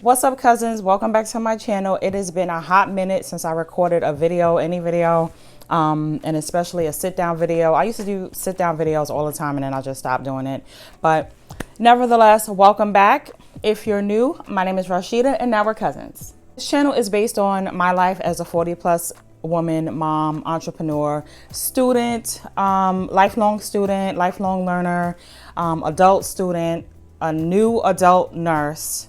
What's up, cousins? Welcome back to my channel. It has been a hot minute since I recorded a video, any video, and especially a sit down video. I used to do sit down videos all the time and then I just stopped doing it. But nevertheless, welcome back. If you're new, my name is Rasheedah and now we're cousins. This channel is based on my life as a 40+ woman, mom, entrepreneur, student, lifelong learner, adult student, a new adult nurse,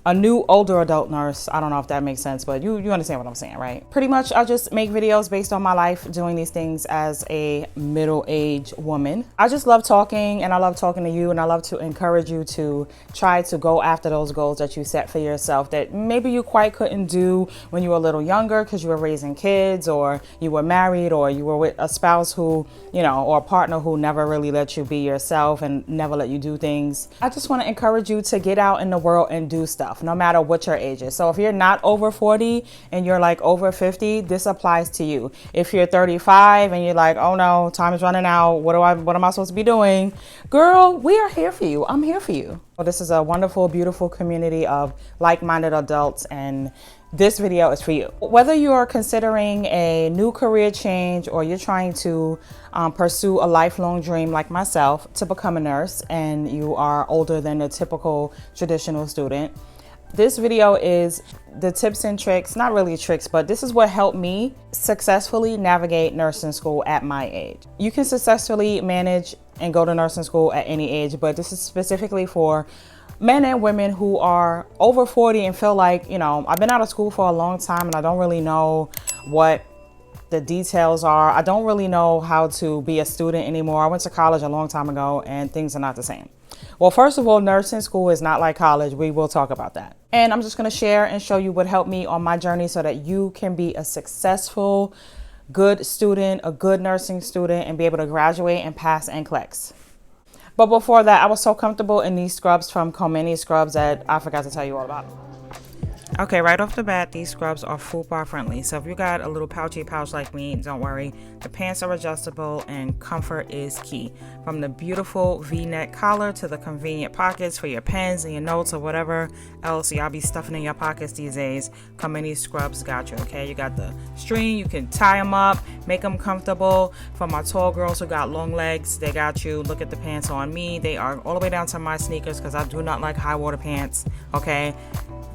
a new older adult nurse. I don't know if that makes sense, but you understand what I'm saying, right? Pretty much I just make videos based on my life doing these things as a middle-aged woman. I just love talking, and I love talking to you, and I love to encourage you to try to go after those goals that you set for yourself that maybe you quite couldn't do when you were a little younger because you were raising kids, or you were married, or you were with a spouse who, you know, or a partner who never really let you be yourself and never let you do things. I just want to encourage you to get out in the world and do stuff, no matter what your age is. So if you're not over 40 and you're like over 50, this applies to you. If you're 35 and you're like, oh no, time is running out, what am I supposed to be doing? Girl, we are here for you. I'm here for you. Well, this is a wonderful, beautiful community of like-minded adults, and this video is for you. Whether you are considering a new career change or you're trying to pursue a lifelong dream like myself to become a nurse, and you are older than the typical traditional student, this video is the tips and tricks, not really tricks, but this is what helped me successfully navigate nursing school at my age. You can successfully manage and go to nursing school at any age, but this is specifically for men and women who are over 40 and feel like, you know, I've been out of school for a long time and I don't really know what the details are. I don't really know how to be a student anymore. I went to college a long time ago and things are not the same. Well, first of all, nursing school is not like college. We will talk about that. And I'm just going to share and show you what helped me on my journey so that you can be a successful, good student, a good nursing student, and be able to graduate and pass NCLEX. But before that, I was so comfortable in these scrubs from COMENII Scrubs that I forgot to tell you all about them. Okay, right off the bat, these scrubs are FUPA friendly. So if you got a little pouchy pouch like me, don't worry. The pants are adjustable and comfort is key. From the beautiful V-neck collar to the convenient pockets for your pens and your notes or whatever else y'all be stuffing in your pockets these days, COMENII Scrubs got you, okay? You got the string, you can tie them up, make them comfortable. For my tall girls who got long legs, they got you. Look at the pants on me. They are all the way down to my sneakers because I do not like high water pants, okay?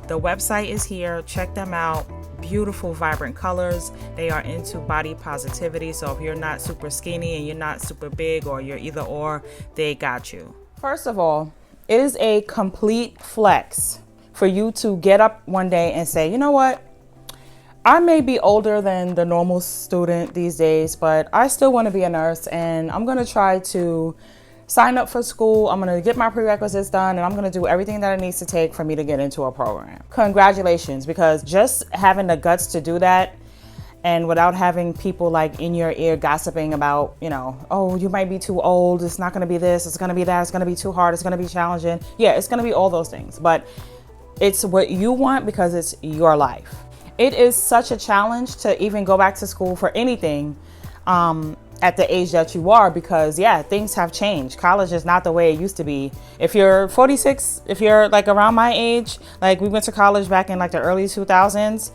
The website is here. Check them out. Beautiful, vibrant colors. They are into body positivity. So if you're not super skinny and you're not super big, or you're either or, they got you. First of all, it is a complete flex for you to get up one day and say, you know what? I may be older than the normal student these days, but I still want to be a nurse, and I'm going to try to sign up for school. I'm going to get my prerequisites done, and I'm going to do everything that it needs to take for me to get into a program. Congratulations, because just having the guts to do that, and without having people like in your ear gossiping about, you know, oh, you might be too old, it's not going to be this, it's going to be that, it's going to be too hard, it's going to be challenging. Yeah, it's going to be all those things, but it's what you want because it's your life. It is such a challenge to even go back to school for anything at the age that you are, because yeah, things have changed. College is not the way it used to be. If you're 46, if you're like around my age, like we went to college back in like the early 2000s,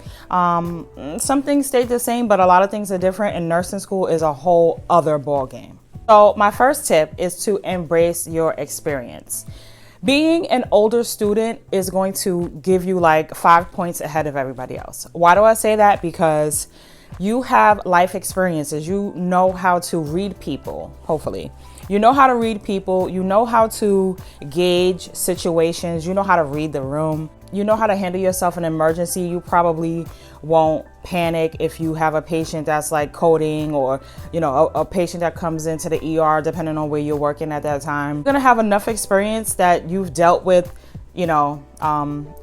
some things stayed the same, but a lot of things are different, and nursing school is a whole other ball game. So my first tip is to embrace your experience. Being an older student is going to give you like 5 points ahead of everybody else. Why do I say that? Because you have life experiences. You know how to read people, hopefully. You know how to read people. You know how to gauge situations. You know how to read the room. You know how to handle yourself in an emergency. You probably won't panic if you have a patient that's like coding, or, you know, a patient that comes into the ER, depending on where you're working at that time. You're gonna have enough experience that you've dealt with, you know,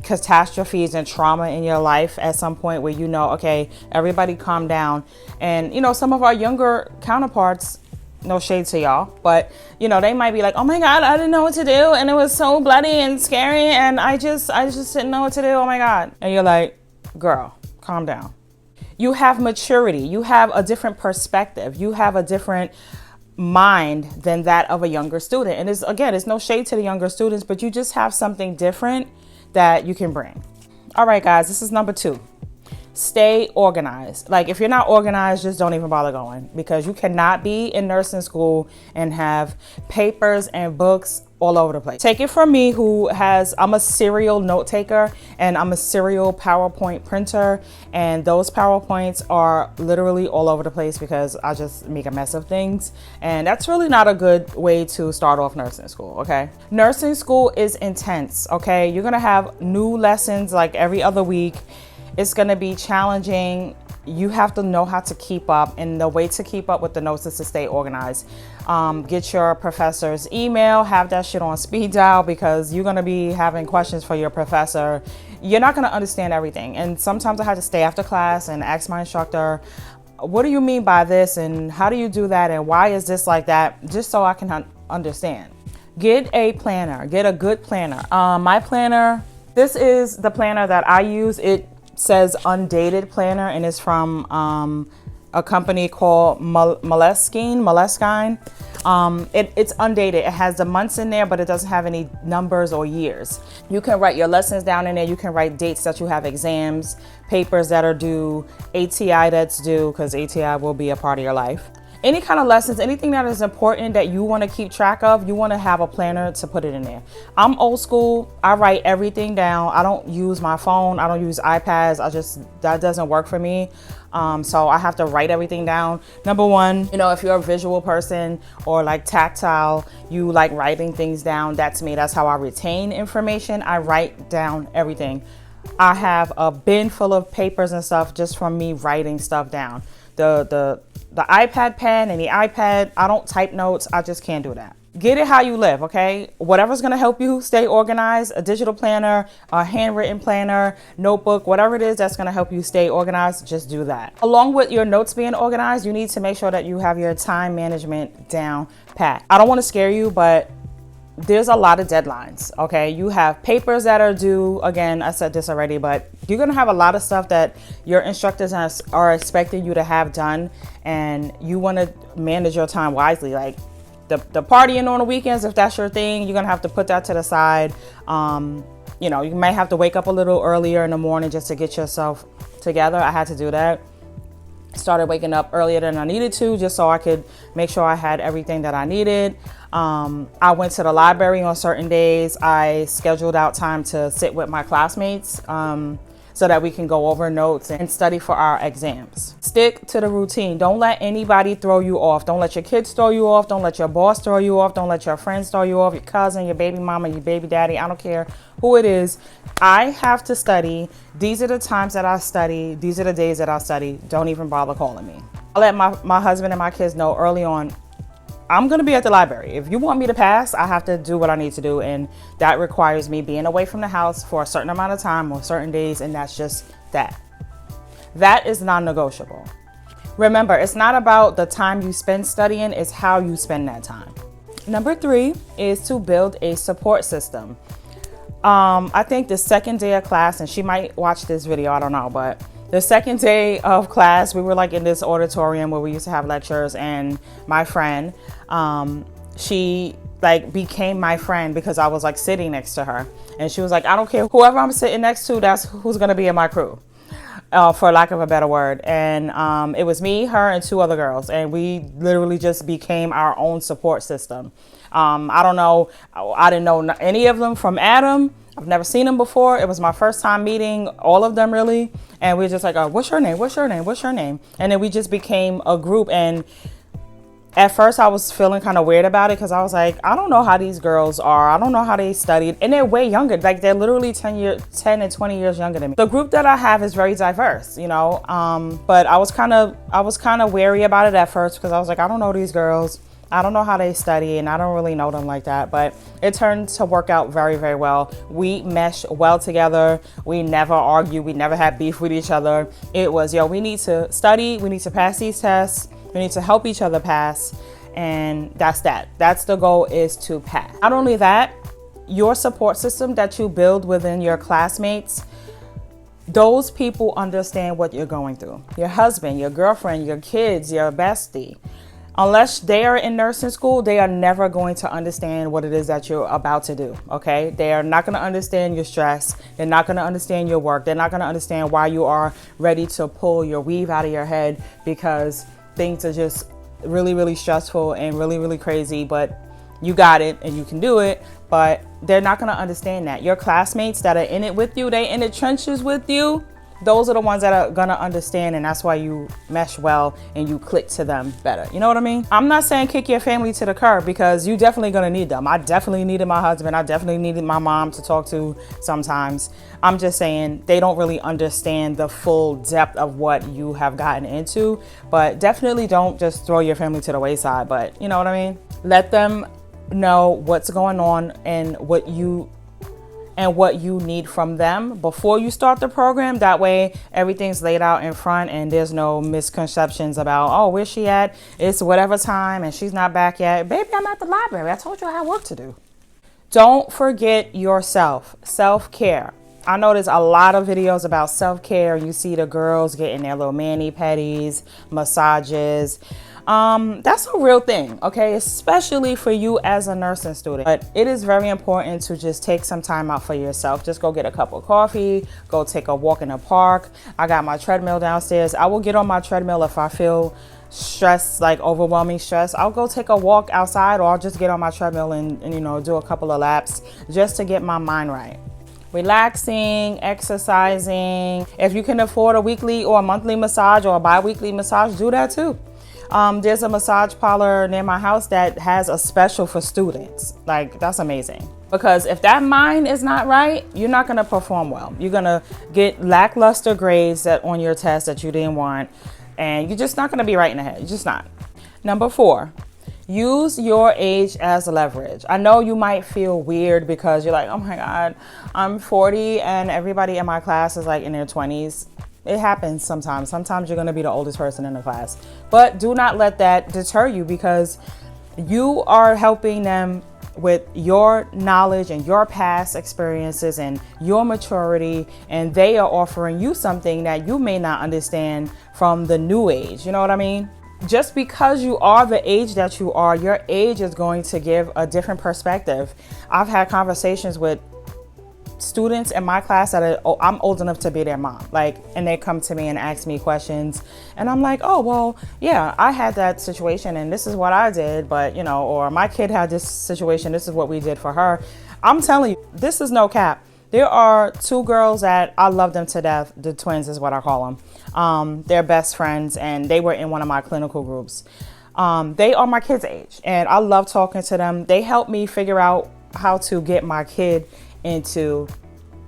catastrophes and trauma in your life at some point where you know, okay, everybody calm down. And, you know, some of our younger counterparts, no shade to y'all, but, you know, they might be like, oh my God, I didn't know what to do, and it was so bloody and scary, and I just didn't know what to do, oh my God. And you're like, girl, calm down. You have maturity. You have a different perspective. You have a different mind than that of a younger student. And it's no shade to the younger students, but you just have something different that you can bring. All right, guys, this is number 2. Stay organized. Like, if you're not organized, just don't even bother going, because you cannot be in nursing school and have papers and books all over the place. Take it from me, I'm a serial note taker and I'm a serial PowerPoint printer, and those PowerPoints are literally all over the place because I just make a mess of things, and that's really not a good way to start off nursing school. Okay, nursing school is intense. Okay, you're gonna have new lessons like every other week. It's gonna be challenging. You have to know how to keep up, and the way to keep up with the notes is to stay organized. Get your professor's email, have that shit on speed dial, because you're gonna be having questions for your professor. You're not gonna understand everything. And sometimes I had to stay after class and ask my instructor, what do you mean by this? And how do you do that? And why is this like that? Just so I can understand. Get a planner, get a good planner. My planner, this is the planner that I use. It says undated planner, and it's from a company called Moleskine. It's undated. It has the months in there, but it doesn't have any numbers or years. You can write your lessons down in there. You can write dates that you have exams, papers that are due, ATI that's due, because ATI will be a part of your life. Any kind of lessons, anything that is important that you want to keep track of, you want to have a planner to put it in there. I'm old school. I write everything down. I don't use my phone. I don't use iPads. That doesn't work for me. So I have to write everything down. Number one, if you're a visual person or like tactile, you like writing things down. That's me. That's how I retain information. I write down everything. I have a bin full of papers and stuff just from me writing stuff down. The iPad pen and the iPad, I don't type notes. I just can't do that. Get it how you live, okay? Whatever's gonna help you stay organized, a digital planner, a handwritten planner, notebook, whatever it is that's gonna help you stay organized, just do that. Along with your notes being organized, you need to make sure that you have your time management down pat. I don't wanna scare you, but there's a lot of deadlines, okay? You have papers that are due. Again, I said this already, but you're gonna have a lot of stuff that your instructors are expecting you to have done, and you wanna manage your time wisely. Like the partying on the weekends, if that's your thing, you're gonna have to put that to the side. You might have to wake up a little earlier in the morning just to get yourself together. I had to do that. Started waking up earlier than I needed to, just so I could make sure I had everything that I needed. I went to the library on certain days. I scheduled out time to sit with my classmates so that we can go over notes and study for our exams. Stick to the routine. Don't let anybody throw you off. Don't let your kids throw you off. Don't let your boss throw you off. Don't let your friends throw you off, your cousin, your baby mama, your baby daddy. I don't care who it is. I have to study. These are the times that I study. These are the days that I study. Don't even bother calling me. I let my husband and my kids know early on, I'm going to be at the library. If you want me to pass, I have to do what I need to do. And that requires me being away from the house for a certain amount of time on certain days. And that's just that. That is non-negotiable. Remember, it's not about the time you spend studying, it's how you spend that time. Number 3 is to build a support system. I think the second day of class, and she might watch this video, I don't know, but the second day of class, we were like in this auditorium where we used to have lectures, and my friend, she like became my friend because I was like sitting next to her, and she was like, I don't care whoever I'm sitting next to, that's who's gonna be in my crew, for lack of a better word. And it was me, her, and 2 other girls, and we literally just became our own support system. I don't know, I didn't know any of them from Adam. I've never seen them before. It was my first time meeting all of them, really. And we were just like, oh, what's your name? What's your name? What's your name? And then we just became a group. And at first I was feeling kind of weird about it because I was like, I don't know how these girls are. I don't know how they studied. And they're way younger. Like, they're literally 10 and 20 years younger than me. The group that I have is very diverse, but I was kind of wary about it at first because I was like, I don't know these girls. I don't know how they study, and I don't really know them like that, but it turned to work out very, very well. We mesh well together. We never argue. We never had beef with each other. It was, we need to study. We need to pass these tests. We need to help each other pass. And that's that. That's the goal, is to pass. Not only that, your support system that you build within your classmates, those people understand what you're going through. Your husband, your girlfriend, your kids, your bestie. Unless they are in nursing school, they are never going to understand what it is that you're about to do, okay? They are not going to understand your stress. They're not going to understand your work. They're not going to understand why you are ready to pull your weave out of your head because things are just really, really stressful and really, really crazy, but you got it and you can do it. But they're not going to understand that. Your classmates that are in it with you, they in the trenches with you, those are the ones that are gonna understand, and that's why you mesh well and you click to them better. You know what I mean? I'm not saying kick your family to the curb because you definitely gonna need them. I definitely needed my husband. I definitely needed my mom to talk to sometimes. I'm just saying they don't really understand the full depth of what you have gotten into, but definitely don't just throw your family to the wayside. But you know what I mean? Let them know what's going on and what you need from them before you start the program. That way everything's laid out in front and there's no misconceptions about, oh, where's she at? It's whatever time and she's not back yet. Baby, I'm at the library. I told you I had work to do. Don't forget yourself. Self-care. I know there's a lot of videos about self-care. You see the girls getting their little mani-pedis, massages. That's a real thing, okay? Especially for you as a nursing student. But it is very important to just take some time out for yourself. Just go get a cup of coffee, go take a walk in the park. I got my treadmill downstairs. I will get on my treadmill if I feel stress, like overwhelming stress. I'll go take a walk outside, or I'll just get on my treadmill and you know, do a couple of laps just to get my mind right. Relaxing, exercising. If you can afford a weekly or a monthly massage or a bi-weekly massage, do that too. There's a massage parlor near my house that has a special for students. Like, that's amazing. Because if that mind is not right, you're not gonna perform well. You're gonna get lackluster grades on your test that you didn't want, and you're just not gonna be right in the head. You're just not. Number 4, use your age as leverage. I know you might feel weird because you're like, oh my God, I'm 40 and everybody in my class is like in their 20s. It happens sometimes. Sometimes you're going to be the oldest person in the class. But do not let that deter you, because you are helping them with your knowledge and your past experiences and your maturity, and they are offering you something that you may not understand from the new age. You know what I mean? Just because you are the age that you are, your age is going to give a different perspective. I've had conversations with students in my class that are, I'm old enough to be their mom, like, and they come to me and ask me questions, and I'm like, oh, well, yeah, I had that situation and this is what I did, but you know, or my kid had this situation, this is what we did for her. I'm telling you, this is no cap. There are 2 girls that I love them to death. The twins is what I call them. They're best friends, and they were in one of my clinical groups. They are my kids' age, and I love talking to them. They helped me figure out how to get my kid into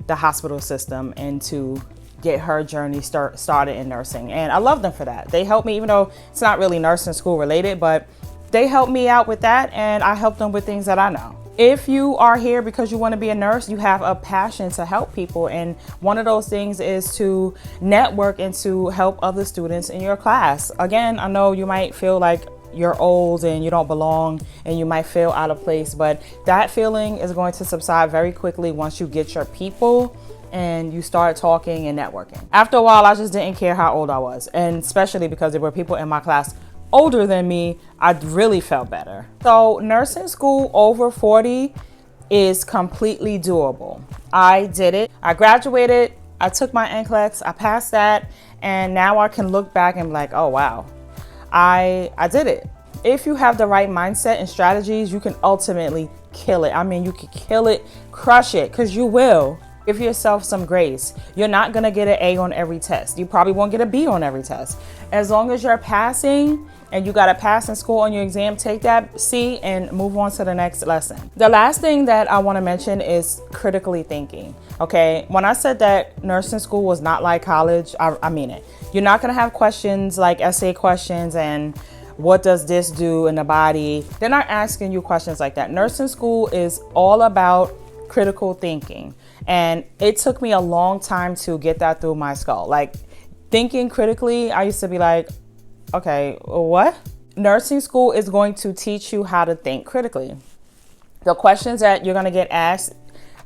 the hospital system and to get her journey started in nursing. And I love them for that. They helped me, even though it's not really nursing school related, but they helped me out with that, and I help them with things that I know. If you are here because you want to be a nurse, you have a passion to help people, and one of those things is to network and to help other students in your class. Again, I know you might feel like you're old and you don't belong and you might feel out of place, but that feeling is going to subside very quickly once you get your people and you start talking and networking. After a while, I just didn't care how old I was, and especially because there were people in my class older than me, I really felt better. So nursing school over 40 is completely doable. I did it. I graduated, I took my NCLEX, I passed that, and now I can look back and be like, oh wow, I did it. If you have the right mindset and strategies, you can ultimately kill it. I mean, you can kill it, crush it, because you will. Give yourself some grace. You're not gonna get an A on every test. You probably won't get a B on every test. As long as you're passing, and you got to pass in school on your exam, take that C and move on to the next lesson. The last thing that I want to mention is critically thinking. Okay, when I said that nursing school was not like college, I mean it. You're not going to have questions like essay questions and what does this do in the body. They're not asking you questions like that. Nursing school is all about critical thinking, and it took me a long time to get that through my skull. Like, thinking critically, I used to be like, okay, what? Nursing school is going to teach you how to think critically. The questions that you're going to get asked,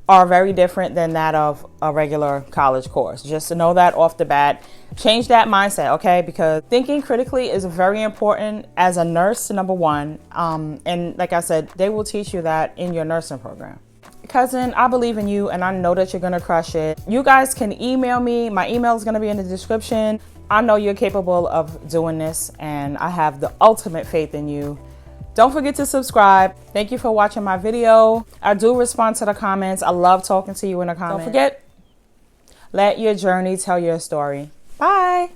are very different than that of a regular college course. Just to know that off the bat, change that mindset, okay? Because thinking critically is very important as a nurse, number one. And like I said, they will teach you that in your nursing program. Cousin, I believe in you and I know that you're gonna crush it. You guys can email me. My email is gonna be in the description. I know you're capable of doing this and I have the ultimate faith in you. Don't forget to subscribe. Thank you for watching my video. I do respond to the comments. I love talking to you in the comments. Don't forget, let your journey tell your story. Bye.